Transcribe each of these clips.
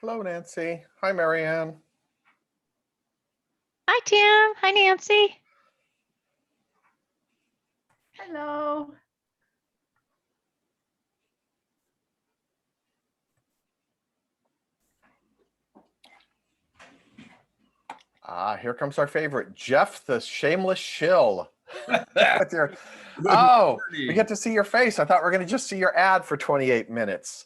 Hello, Nancy. Hi, Marianne. Hi, Tim. Hi, Nancy. Hello. Here comes our favorite, Jeff, the shameless shill. Good Oh, we morning. get to see your face. I thought we were going to just see your ad for 28 minutes.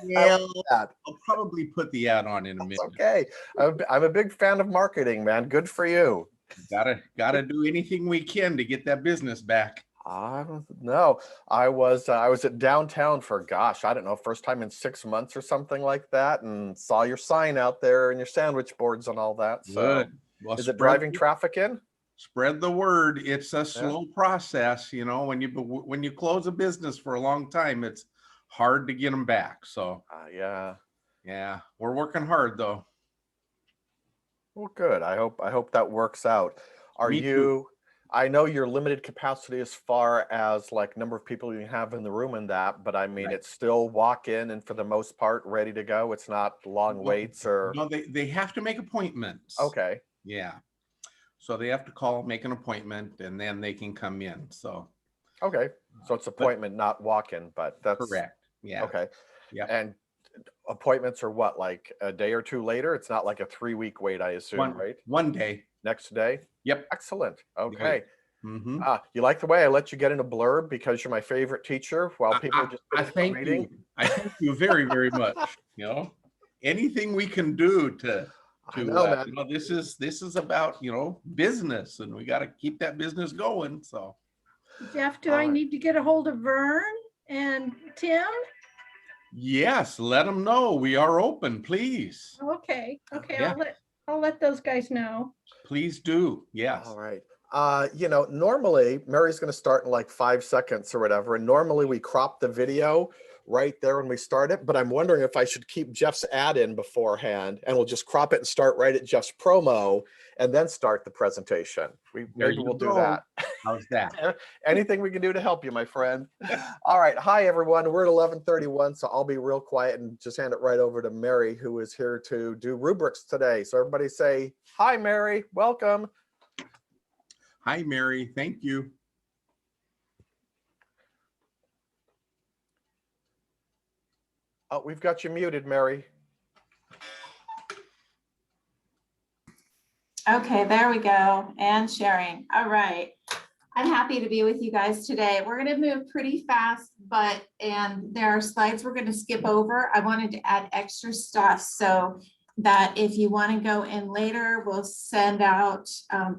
Yeah, That. I'll probably put the ad on in a That's minute. okay. I'm a big fan of marketing, man. Good for you. Gotta do anything we can to get that business back. No, I was at downtown for, gosh, I don't know, first time in 6 months or something like that, and saw your sign out there and your sandwich boards and all that. So Good. Well, is it driving traffic in? Spread the word. It's a slow process, you know. When you close a business for a long time, it's hard to get them back. So yeah, we're working hard though. Well, good. I hope that works out. Me too. I know you're limited capacity as far as like number of people you have in the room and that, but I mean, Right. it's still walk in and for the most part ready to go. It's not long waits or. No, they have to make appointments. Okay. Yeah. So they have to call, make an appointment, and then they can come in. So Okay. So it's appointment, not walk-in, but that's correct. Yeah. okay. Yeah. And appointments are what, like a day or two later? It's not like a 3-week wait, I assume, right? One day. Next day? Yep. Excellent. Okay. Mm-hmm. You like the way I let you get in a blurb because you're my favorite teacher while people just I thank you. I thank you very, very much. You know, anything we can do to I know, man. you know, this is about, you know, business, and we got to keep that business going. So Jeff, do All I right. need to get a hold of Vern and Tim? yes, let them know we are open, please. Okay. Yeah. I'll let those guys know. Please do. Yes. All right. Normally Mary's going to start in like 5 seconds or whatever. And normally we crop the video right there when we start it. But I'm wondering if I should keep Jeff's ad in beforehand and we'll just crop it and start right at Jeff's promo and then start the presentation. Maybe we'll do that. How's that? Anything we can do to help you, my friend. All right. Hi, everyone. We're at 11:31, so I'll be real quiet and just hand it right over to Mary, who is here to do rubrics today. So everybody say, hi, Mary. Welcome. Hi, Mary. Thank you. Oh, we've got you muted, Mary. Okay, there we go. And sharing. All right. I'm happy to be with you guys today. We're going to move pretty fast, and there are slides we're going to skip over. I wanted to add extra stuff so that if you want to go in later, we'll send out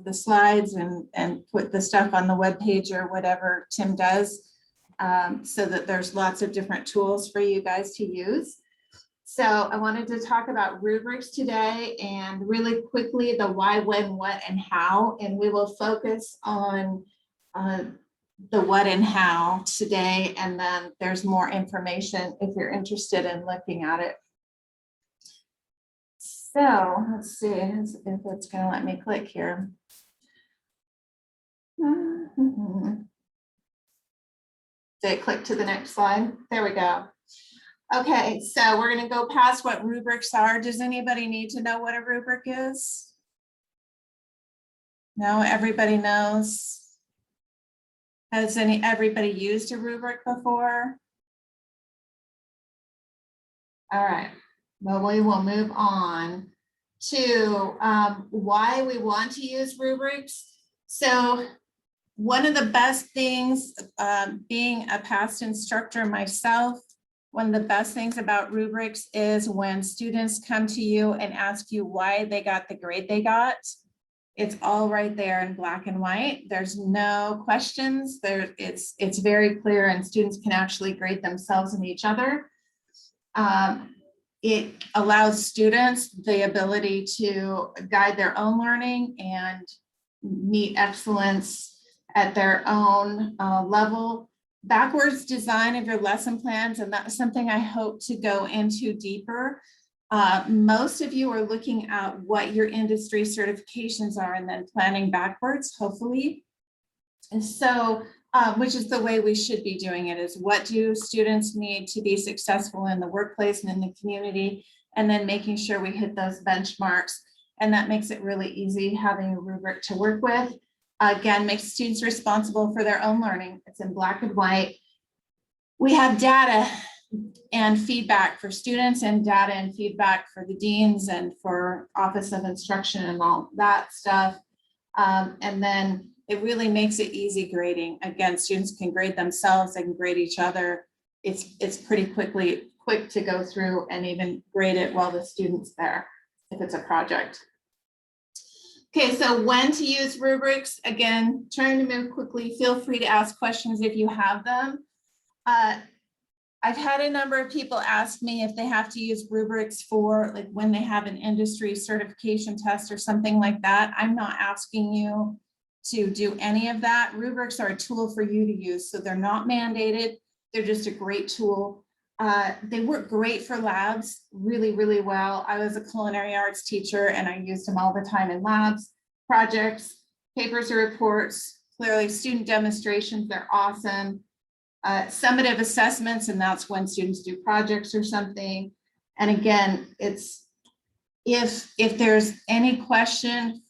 the slides and put the stuff on the webpage or whatever Tim does, so that there's lots of different tools for you guys to use. So I wanted to talk about rubrics today and really quickly the why, when, what, and how, and we will focus on the what and how today, and then there's more information if you're interested in looking at it. So let's see if it's going to let me click here. Did it click to the next slide? There we go. Okay, so we're going to go past what rubrics are. Does anybody need to know what a rubric is? No, everybody knows. Has everybody used a rubric before? All right, well, we will move on to why we want to use rubrics. So one of the best things, being a past instructor myself, one of the best things about rubrics is when students come to you and ask you why they got the grade they got. It's all right there in black and white. There's no questions. It's very clear, and students can actually grade themselves and each other. It allows students the ability to guide their own learning and meet excellence at their own level. Backwards design of your lesson plans, and that's something I hope to go into deeper. Most of you are looking at what your industry certifications are and then planning backwards, hopefully. And so, which is the way we should be doing it, is what do students need to be successful in the workplace and in the community? and then making sure we hit those benchmarks. And that makes it really easy having a rubric to work with. Again, makes students responsible for their own learning. It's in black and white. We have data and feedback for students and data and feedback for the deans and for Office of Instruction and all that stuff. And then it really makes it easy grading. Again, students can grade themselves, they can grade each other. It's pretty quick to go through and even grade it while the student's there, if it's a project. Okay, so when to use rubrics. Again, trying to move quickly. Feel free to ask questions if you have them. I've had a number of people ask me if they have to use rubrics for like when they have an industry certification test or something like that. I'm not asking you to do any of that. Rubrics are a tool for you to use, so they're not mandated. They're just a great tool. They work great for labs, really, really well. I was a culinary arts teacher and I used them all the time in labs, projects, papers or reports, clearly student demonstrations, they're awesome. Summative assessments, and that's when students do projects or something. And again, it's if there's any question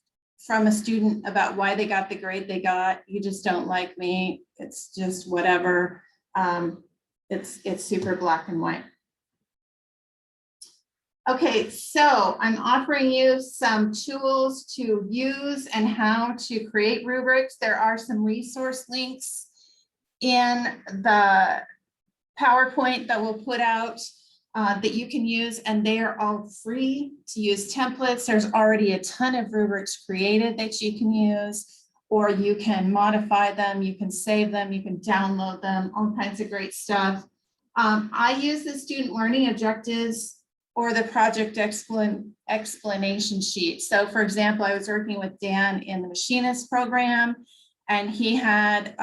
from a student about why they got the grade they got, you just don't like me, it's just whatever. It's super black and white. Okay, so I'm offering you some tools to use and how to create rubrics. There are some resource links in the PowerPoint that we'll put out that you can use, and they are all free to use templates. There's already a ton of rubrics created that you can use, or you can modify them, you can save them, you can download them, all kinds of great stuff. I use the student learning objectives or the project explanation sheet. So for example, I was working with Dan in the machinist program, and he had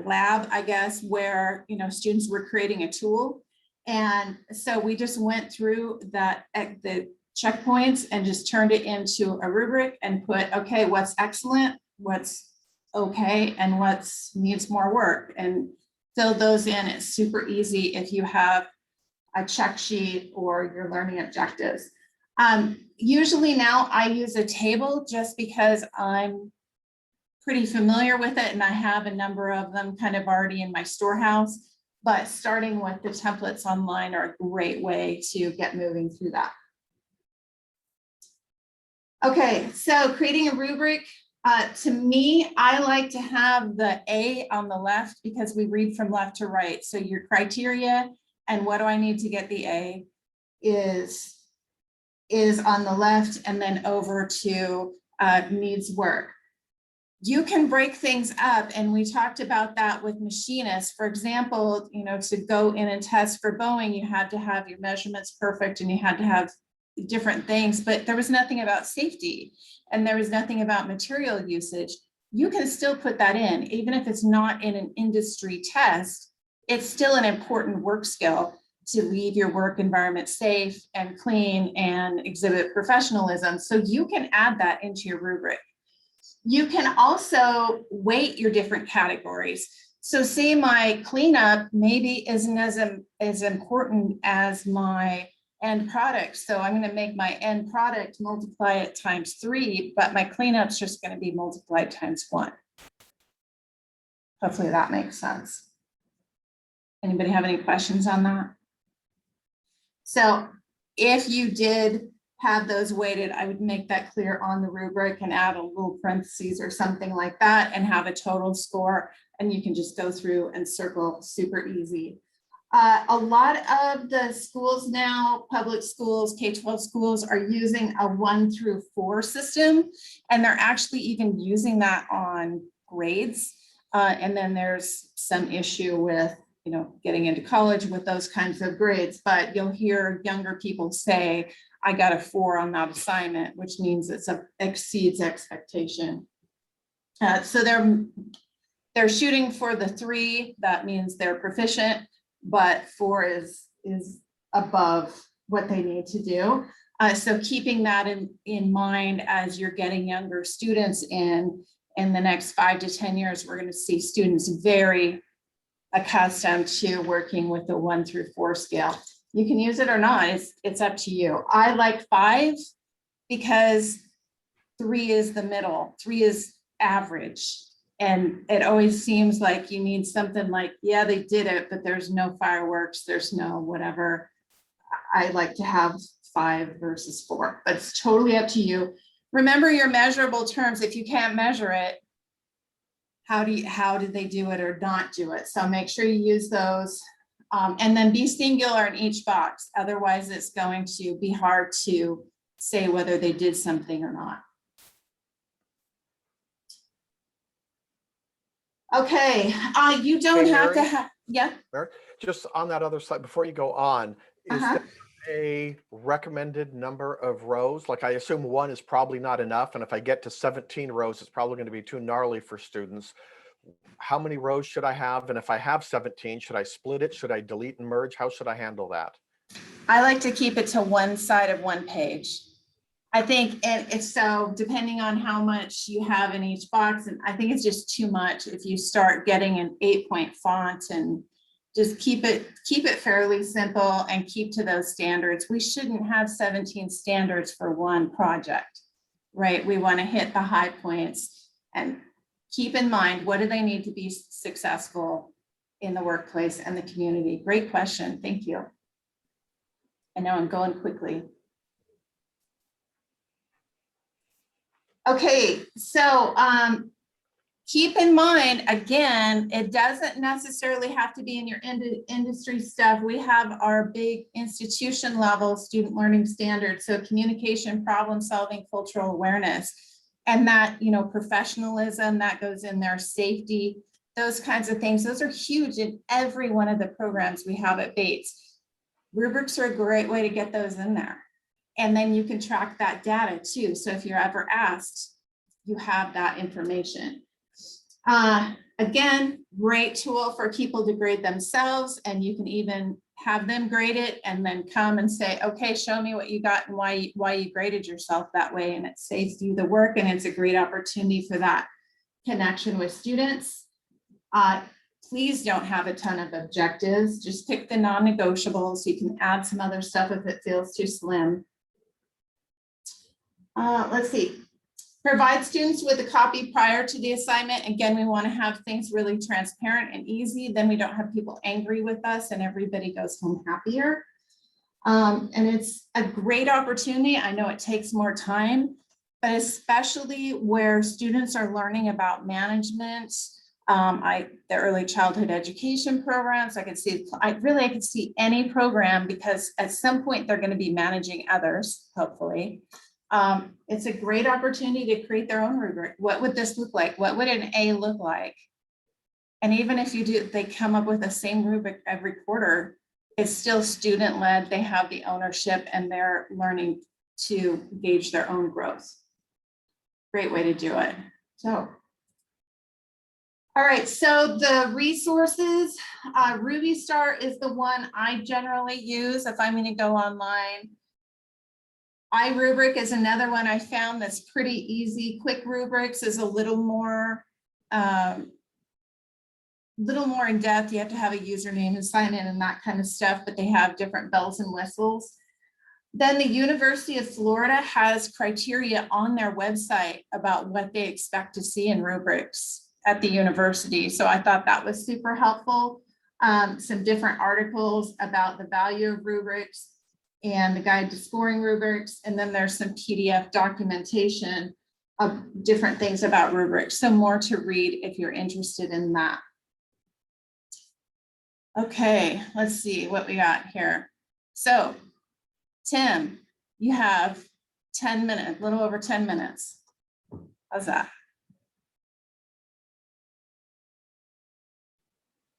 lab, I guess, where students were creating a tool. And so we just went through that the checkpoints and just turned it into a rubric and put, okay, what's excellent, what's okay, and what's needs more work, and fill those in. It's super easy if you have a check sheet or your learning objectives. Usually now I use a table just because I'm pretty familiar with it and I have a number of them kind of already in my storehouse, but starting with the templates online are a great way to get moving through that. Okay, so creating a rubric, to me, I like to have the A on the left because we read from left to right. So your criteria and what do I need to get the A is on the left, and then over to needs work. You can break things up, and we talked about that with machinists. For example, to go in and test for Boeing, you had to have your measurements perfect and you had to have different things, but there was nothing about safety and there was nothing about material usage. You can still put that in, even if it's not in an industry test. It's still an important work skill to leave your work environment safe and clean and exhibit professionalism. So you can add that into your rubric. You can also weight your different categories. So say my cleanup maybe isn't as important as my end product. So I'm going to make my end product multiply it times 3, but my cleanup's just going to be multiplied times 1. Hopefully that makes sense. Anybody have any questions on that? So if you did have those weighted, I would make that clear on the rubric and add a little parentheses or something like that and have a total score, and you can just go through and circle, super easy. A lot of the schools now, public schools, K-12 schools, are using a 1 through 4 system, and they're actually even using that on grades. And then there's some issue with getting into college with those kinds of grades, but you'll hear younger people say, I got a 4 on that assignment, which means it exceeds expectation. So they're shooting for the 3. That means they're proficient, but 4 is above what they need to do. So keeping that in mind as you're getting younger students in the next 5 to 10 years, we're going to see students very accustomed to working with the 1 through 4 scale. You can use it or not. It's up to you. I like 5 because 3 is the middle. 3 is average. And it always seems like you need something like, yeah, they did it, but there's no fireworks, there's no whatever. I like to have 5 versus 4, but it's totally up to you. Remember your measurable terms. If you can't measure it, how did they do it or not do it? So make sure you use those. And then be singular in each box. Otherwise, it's going to be hard to say whether they did something or not. Okay, you don't Hey, have to Mary? have, yeah. Mary, just on that other slide, before you go on, is Uh-huh. there a recommended number of rows? Like I assume 1 is probably not enough. And if I get to 17 rows, it's probably going to be too gnarly for students. How many rows should I have? And if I have 17, should I split it? Should I delete and merge? How should I handle that? I like to keep it to one side of one page. I think it's so depending on how much you have in each box, and I think it's just too much if you start getting an 8-point font, and just keep it fairly simple and keep to those standards. We shouldn't have 17 standards for one project, right? We want to hit the high points and keep in mind, what do they need to be successful in the workplace and the community? Great question. Thank you. I know I'm going quickly. Okay, so keep in mind, again, it doesn't necessarily have to be in your industry stuff. We have our big institution level student learning standards. So communication, problem solving, cultural awareness, and that, you know, professionalism that goes in there, safety, those kinds of things. Those are huge in every one of the programs we have at Bates. Rubrics are a great way to get those in there. And then you can track that data too. So if you're ever asked, you have that information. Again, great tool for people to grade themselves, and you can even have them grade it and then come and say, okay, show me what you got and why you graded yourself that way. And it saves you the work, and it's a great opportunity for that connection with students. Please don't have a ton of objectives. Just pick the non-negotiables. You can add some other stuff if it feels too slim. Let's see. Provide students with a copy prior to the assignment. Again, we want to have things really transparent and easy. Then we don't have people angry with us and everybody goes home happier. And it's a great opportunity. I know it takes more time, but especially where students are learning about management, the early childhood education programs. I could see any program, because at some point they're going to be managing others, hopefully. It's a great opportunity to create their own rubric. What would this look like? What would an A look like? And even if they come up with the same rubric every quarter, it's still student-led. They have the ownership and they're learning to gauge their own growth. Great way to do it. So, all right, so the resources, Ruby Star is the one I generally use if I'm going to go online. iRubric is another one I found that's pretty easy. Quick Rubrics is a little more in depth. You have to have a username and sign in and that kind of stuff, but they have different bells and whistles. Then the University of Florida has criteria on their website about what they expect to see in rubrics at the university. So I thought that was super helpful. Some different articles about the value of rubrics and the guide to scoring rubrics. And then there's some PDF documentation of different things about rubrics. So more to read if you're interested in that. Okay, let's see what we got here. So Tim, you have 10 minutes, a little over 10 minutes. How's that?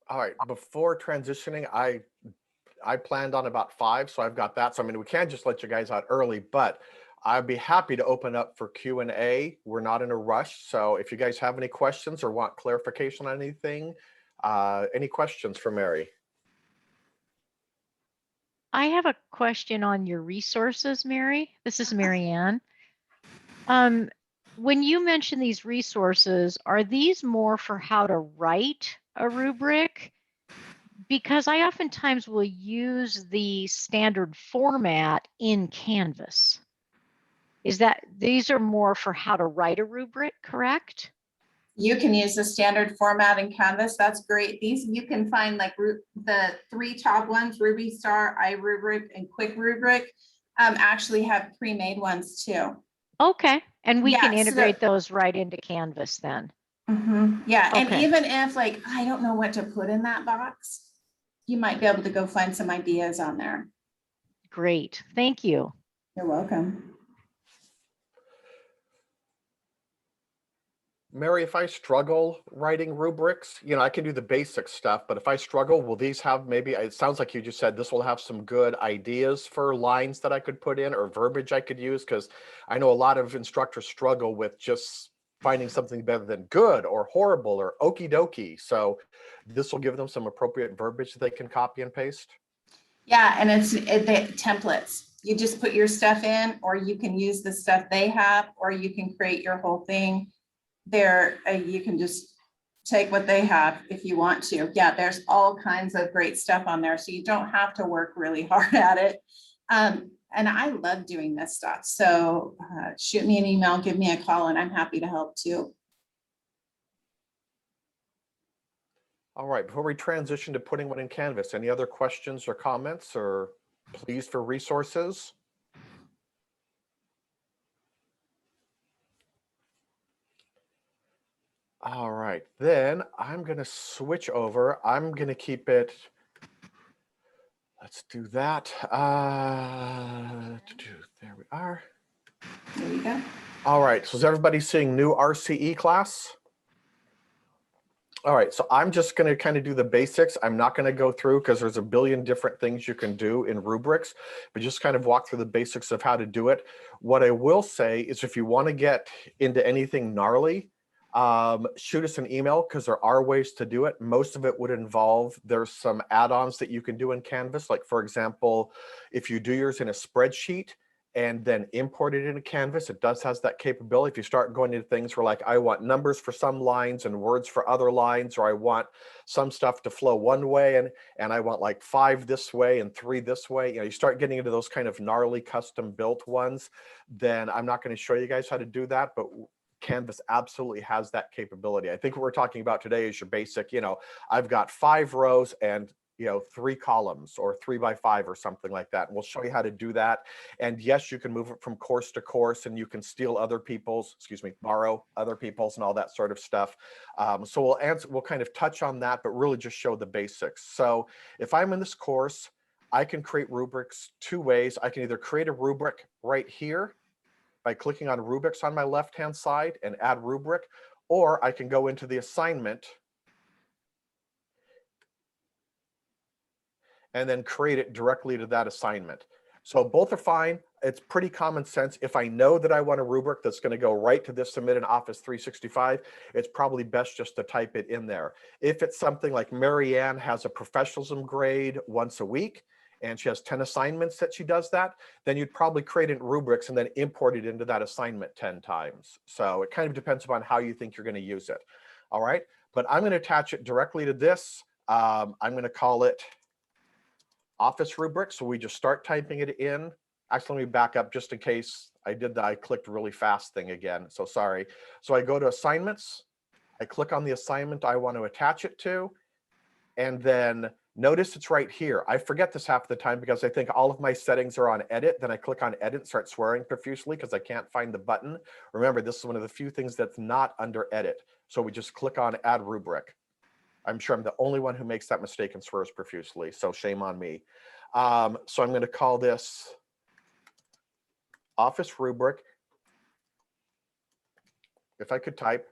All right, before transitioning, I planned on about 5, so I've got that. So I mean, we can't just let you guys out early, but I'd be happy to open up for Q&A. We're not in a rush, so if you guys have any questions or want clarification on anything, any questions for Mary? I have a question on your resources, Mary. This is Mary Ann. When you mention these resources, are these more for how to write a rubric? because I oftentimes will use the standard format in Canvas. These are more for how to write a rubric, correct? You can use the standard format in Canvas. That's great. These you can find like the 3 top ones, Ruby Star, iRubric, and Quick Rubric, actually have pre-made ones too. Okay, and we can Yeah, so integrate those right into Canvas then. Yeah, and Okay. even if like, I don't know what to put in that box, you might be able to go find some ideas on there. Great, thank you. You're welcome. Mary, if I struggle writing rubrics, you know, I can do the basic stuff, but if I struggle, will these have maybe, it sounds like you just said this will have some good ideas for lines that I could put in or verbiage I could use, because I know a lot of instructors struggle with just finding something better than good or horrible or okie dokie. So this will give them some appropriate verbiage that they can copy and paste. Yeah, and it's the templates. You just put your stuff in, or you can use the stuff they have, or you can create your whole thing. There, you can just take what they have if you want to. Yeah, there's all kinds of great stuff on there, so you don't have to work really hard at it. And I love doing this stuff. So shoot me an email, give me a call, and I'm happy to help too. All right, before we transition to putting one in Canvas, any other questions or comments or pleas for resources? All right, then I'm going to switch over. I'm going to keep it. Let's do that. There we are. There you go. All right, so is everybody seeing new RCE class? All right, so I'm just going to kind of do the basics. I'm not going to go through because there's a billion different things you can do in rubrics, but just kind of walk through the basics of how to do it. What I will say is if you want to get into anything gnarly, shoot us an email because there are ways to do it. Most of it would involve, there's some add-ons that you can do in Canvas. Like for example, if you do yours in a spreadsheet and then import it into Canvas, it has that capability. If you start going into things where like, I want numbers for some lines and words for other lines, or I want some stuff to flow one way and I want like 5 this way and 3 this way, you know, you start getting into those kind of gnarly custom built ones, then I'm not going to show you guys how to do that, but Canvas absolutely has that capability. I think what we're talking about today is your basic, you know, I've got 5 rows and, you know, 3 columns or 3 by 5 or something like that. And we'll show you how to do that. And yes, you can move it from course to course and you can steal other people's, borrow other people's and all that sort of stuff. So we'll kind of touch on that, but really just show the basics. So if I'm in this course, I can create rubrics 2 ways. I can either create a rubric right here by clicking on rubrics on my left-hand side and add rubric, or I can go into the assignment and then create it directly to that assignment. So both are fine. It's pretty common sense. If I know that I want a rubric that's going to go right to this submit in Office 365, it's probably best just to type it in there. If it's something like Marianne has a professionalism grade once a week, and she has 10 assignments that she does that, then you'd probably create it in rubrics and then import it into that assignment 10 times. So it kind of depends upon how you think you're going to use it. All right, but I'm going to attach it directly to this. I'm going to call it Office Rubric. So we just start typing it in. Actually, let me back up just in case I clicked really fast thing again. So sorry. So I go to assignments. I click on the assignment I want to attach it to, and then notice it's right here. I forget this half the time because I think all of my settings are on edit. Then I click on edit and start swearing profusely because I can't find the button. Remember, this is one of the few things that's not under edit. So we just click on add rubric. I'm sure I'm the only one who makes that mistake and swears profusely. So shame on me. So I'm going to call this Office Rubric. If I could type.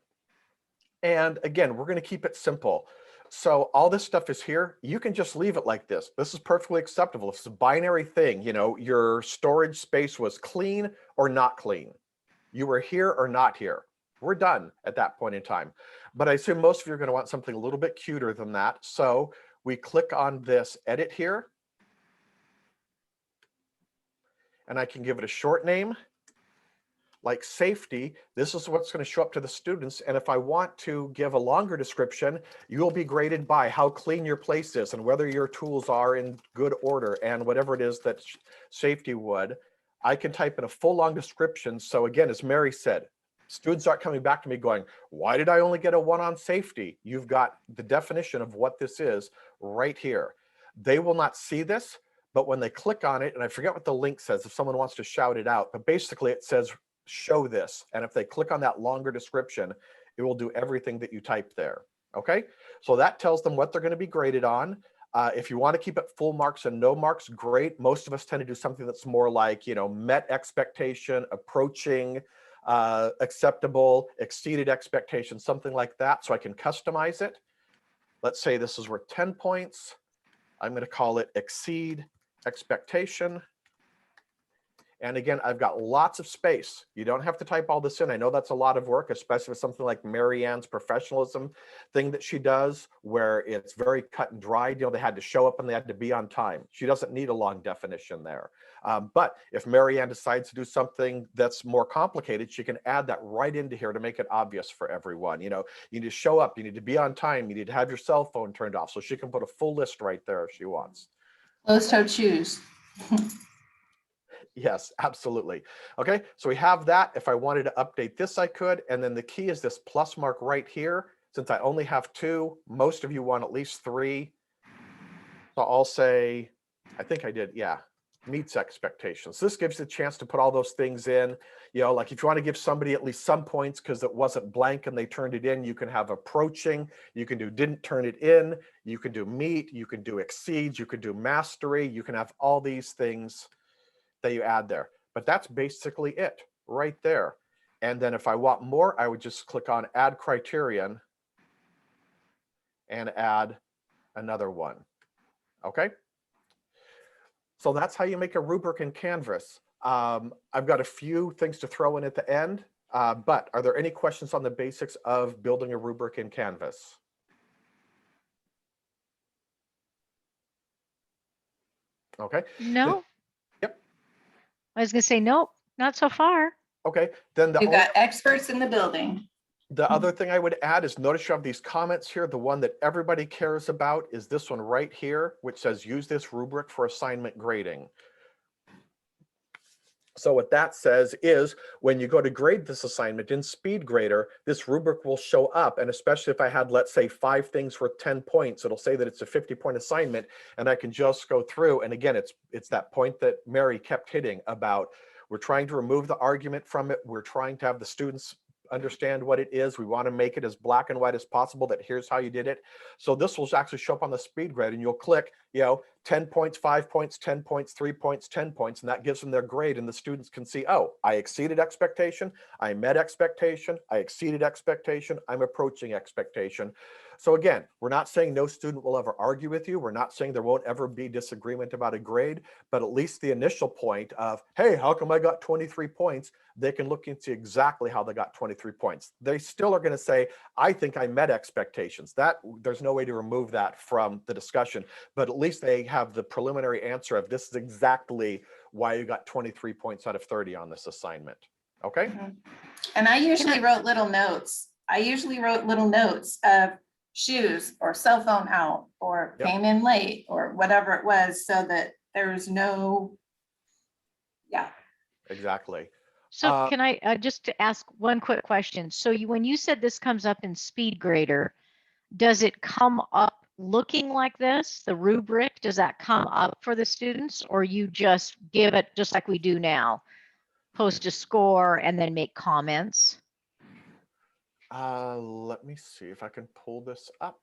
And again, we're going to keep it simple. So all this stuff is here. You can just leave it like this. This is perfectly acceptable. It's a binary thing. You know, your storage space was clean or not clean. You were here or not here. We're done at that point in time. But I assume most of you are going to want something a little bit cuter than that. So we click on this edit here. And I can give it a short name. like safety, this is what's going to show up to the students. And if I want to give a longer description, you'll be graded by how clean your place is and whether your tools are in good order and whatever it is that safety would. I can type in a full long description. So again, as Mary said, students aren't coming back to me going, why did I only get a 1 on safety? You've got the definition of what this is right here. They will not see this, but when they click on it, and I forget what the link says if someone wants to shout it out, but basically it says, show this. And if they click on that longer description, it will do everything that you typed there. Okay, so that tells them what they're going to be graded on. If you want to keep it full marks and no marks, great. Most of us tend to do something that's more like, you know, met expectation, approaching, acceptable, exceeded expectation, something like that. So I can customize it. Let's say this is worth 10 points. I'm going to call it exceed expectation. And again, I've got lots of space. You don't have to type all this in. I know that's a lot of work, especially with something like Mary Ann's professionalism thing that she does, where it's very cut and dried. You know, they had to show up and they had to be on time. She doesn't need a long definition there. But if Mary Ann decides to do something that's more complicated, she can add that right into here to make it obvious for everyone. You know, you need to show up, you need to be on time, you need to have your cell phone turned off. So she can put a full list right there if she wants. Closed-toed shoes. Yes, absolutely. Okay, so we have that. If I wanted to update this, I could. And then the key is this plus mark right here. Since I only have 2, most of you want at least 3. So I'll say, I think I did, yeah, meets expectations. This gives you a chance to put all those things in. You know, like if you want to give somebody at least some points because it wasn't blank and they turned it in, you can have approaching, you can do didn't turn it in, you can do meet, you can do exceeds, you can do mastery, you can have all these things that you add there. But that's basically it right there. And then if I want more, I would just click on add criterion and add another one. Okay. So that's how you make a rubric in Canvas. I've got a few things to throw in at the end, but are there any questions on the basics of building a rubric in Canvas? Okay. No. Yep. I was going to say, nope, not so far. Okay. Then We've got experts in the building. the other thing I would add is notice you have these comments here. The one that everybody cares about is this one right here, which says use this rubric for assignment grading. So what that says is when you go to grade this assignment in SpeedGrader, this rubric will show up. And especially if I had, let's say, 5 things worth 10 points, it'll say that it's a 50-point assignment. And I can just go through. And again, it's that point that Mary kept hitting about we're trying to remove the argument from it. We're trying to have the students understand what it is. We want to make it as black and white as possible that here's how you did it. So this will actually show up on the SpeedGrade and you'll click, you know, 10 points, 5 points, 10 points, 3 points, 10 points, and that gives them their grade. And the students can see, oh, I exceeded expectation, I met expectation, I exceeded expectation, I'm approaching expectation. So again, we're not saying no student will ever argue with you. We're not saying there won't ever be disagreement about a grade, but at least the initial point of, hey, how come I got 23 points? They can look and see exactly how they got 23 points. They still are going to say, I think I met expectations. That there's no way to remove that from the discussion, but at least they have the preliminary answer of this is exactly why you got 23 points out of 30 on this assignment. Okay. Mm-hmm. And I usually wrote little notes. Of shoes or cell phone out or came in late or whatever it was so that there's no, Exactly. So can I just to ask one quick question? So when you said this comes up in SpeedGrader, does it come up looking like this, the rubric? Does that come up for the students, or you just give it just like we do now, post a score and then make comments? Let me see if I can pull this up.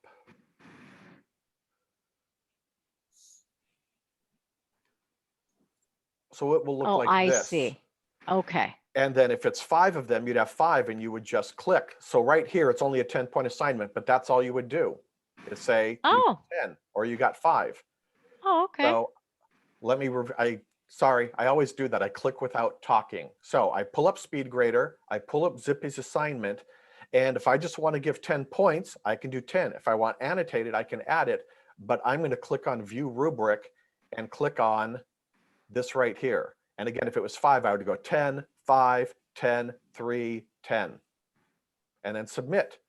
So it will look like this. I see. Okay. And then if it's 5 of them, you'd have 5 and you would just click. So right here, it's only a 10-point assignment, but that's all you would do is say you got 10 or you got 5. Oh, okay. So let me, sorry, I always do that. I click without talking. So I pull up SpeedGrader, I pull up Zippy's assignment, and if I just want to give 10 points, I can do 10. If I want annotated, I can add it, but I'm going to click on View Rubric and click on this right here. And again, if it was 5, I would go 10, 5, 10, 3, 10, and then submit.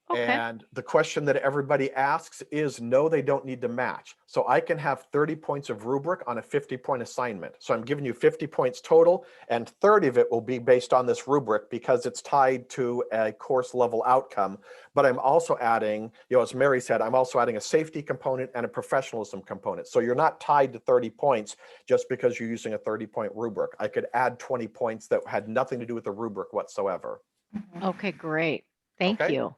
Okay. And the question that everybody asks is, no, they don't need to match. So I can have 30 points of rubric on a 50-point assignment. So I'm giving you 50 points total, and 30 of it will be based on this rubric because it's tied to a course level outcome. But I'm also adding, as Mary said, I'm also adding a safety component and a professionalism component. So you're not tied to 30 points just because you're using a 30-point rubric. I could add 20 points that had nothing to do with the rubric whatsoever. Okay, great. Thank Okay. you.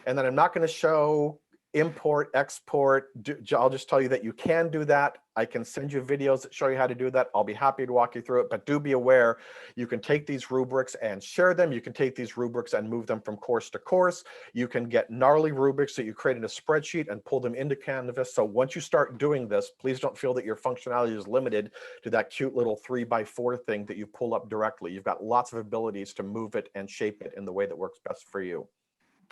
And then I'm not going to show import, export. I'll just tell you that you can do that. I can send you videos that show you how to do that. I'll be happy to walk you through it, but do be aware, you can take these rubrics and share them. You can take these rubrics and move them from course to course. You can get gnarly rubrics that you create in a spreadsheet and pull them into Canvas. So once you start doing this, please don't feel that your functionality is limited to that cute little 3x4 thing that you pull up directly. You've got lots of abilities to move it and shape it in the way that works best for you.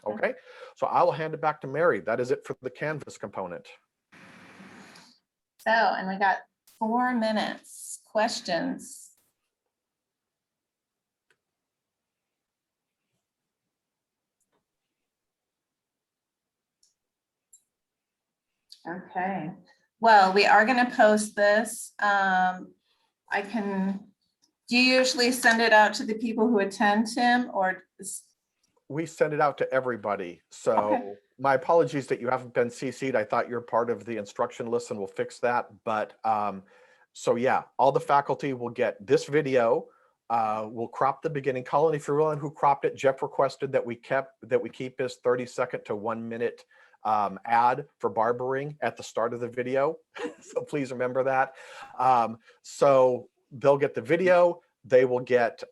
Okay, so I'll hand it back to Mary. That is it for the Canvas component. So, and we got 4 minutes. Questions? Okay, well, we are going to post this. Do you usually send it out to the people who attend, Tim, or? We send it out to everybody. So Okay. my apologies that you haven't been CC'd. I thought you're part of the instruction list and we'll fix that. But so yeah, all the faculty will get this video. We'll crop the beginning. Colin, if you're willing, who cropped it, Jeff requested that we keep his 30-second to 1-minute ad for barbering at the start of the video. So please remember that. So they'll get the video. They will get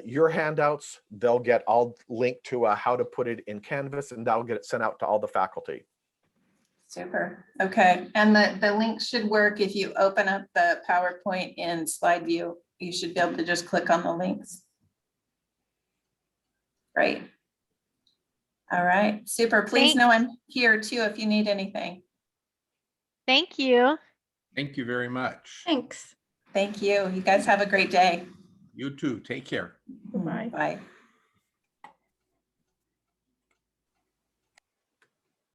your handouts. They'll get all linked to how to put it in Canvas, and that'll get it sent out to all the faculty. Super. Okay. And the link should work if you open up the PowerPoint in slide view. You should be able to just click on the links. Great. All right. Super. Please know I'm here too if you need anything. Thank you. Thank you very much. Thanks. Thank you. You guys have a great day. You too. Take care. Bye-bye. Bye.